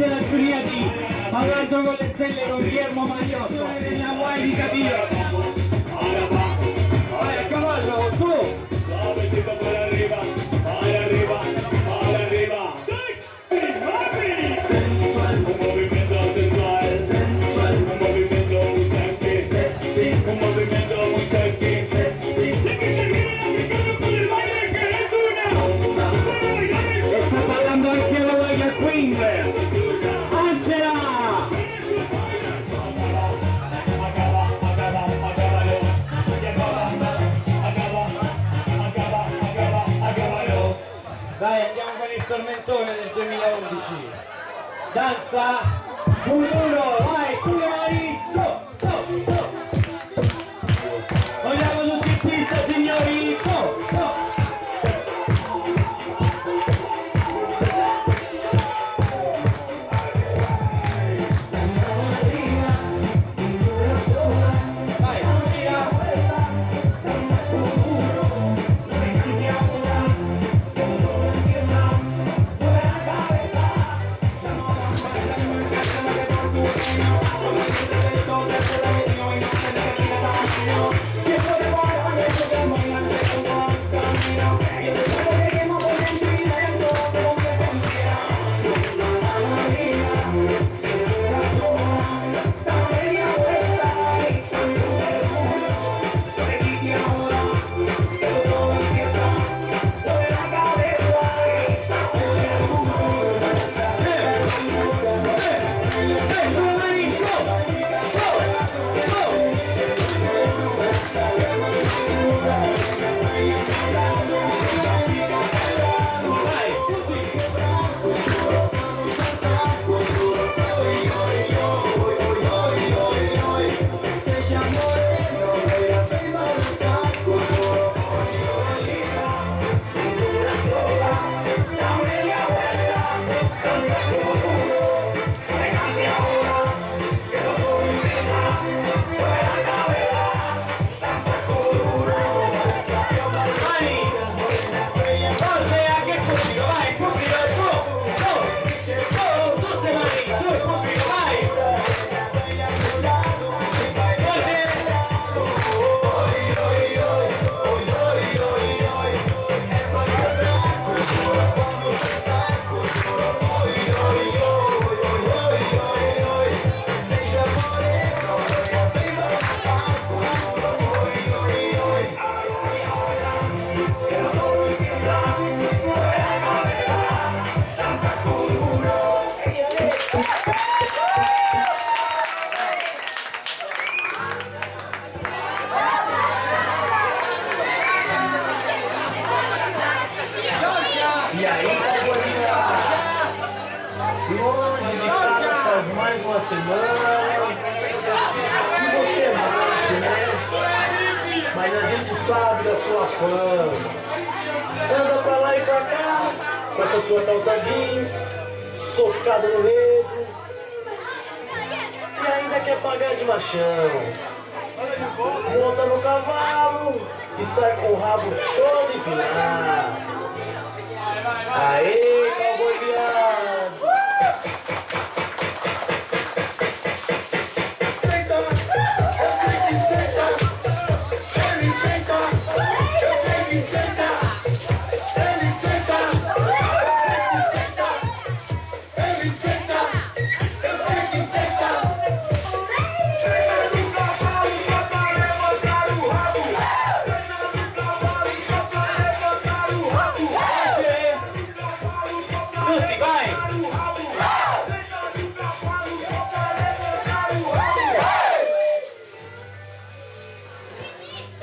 vince la giuria di Parlando con le stelle con Guillermo Magliotto nella guai di Capio. Vai a cavallo, su! Vai arriva! Un movimento sensuale, un movimento muy sexy, un movimento muy sexy. Sta ballando anche la Vaya Queen, Angela! Dai, andiamo con il tormentone del 2011. Danza, uno, vai, su le mani, su. Vogliamo tutti in pista, signori, su. E aí, longe de casa faz mais uma semana. E você mais, né? Mas a gente sabe da sua fama. Anda pra lá e pra cá, com essa sua calçadinha, socada no dedo. E ainda quer pagar de machão. Monta no cavalo e sai com o rabo show de pinar. Aê, cowboy viado! Senta, eu sei que senta. Ele senta, eu sei que senta. Ele senta, ele senta. Eu sei que senta. Senta no cavalo pra levantar o rabo. Senta no cavalo pra levantar o rabo. Vai!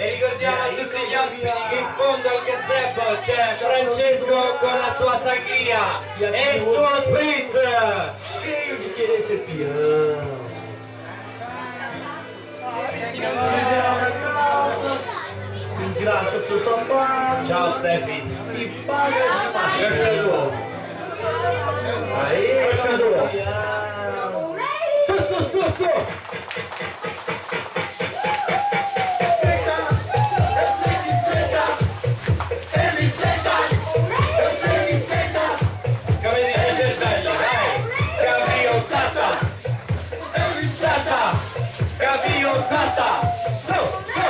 E ricordiamo a tutti gli ospiti che in fondo al gazebo c'è Francesco con la sua sangria e il suo spritz cheio di querer ser piano. Ingrassa o seu sapato. Ciao Steffi. E paga de machado. Aí, machado. Su. Come dice il cervello, vai! Santa! Su, su!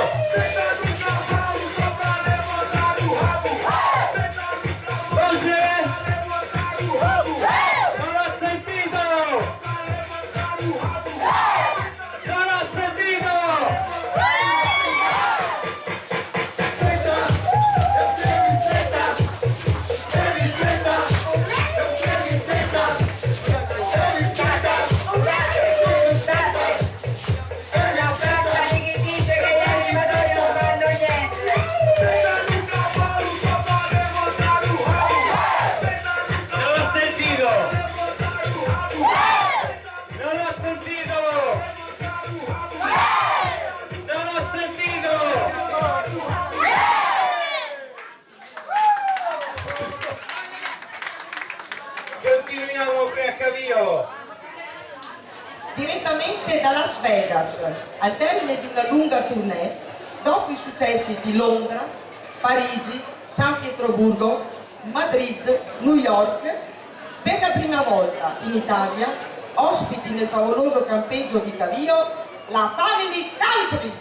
Voce! Non l'ho sentito! Non l'ho sentito! Continuiamo qui a Cavio. Direttamente da Las Vegas, al termine di una lunga tournée, dopo i successi di Londra, Parigi, San Pietroburgo, Madrid, New York, per la prima volta in Italia, ospiti nel favoloso campeggio di Cavio, la Family Country!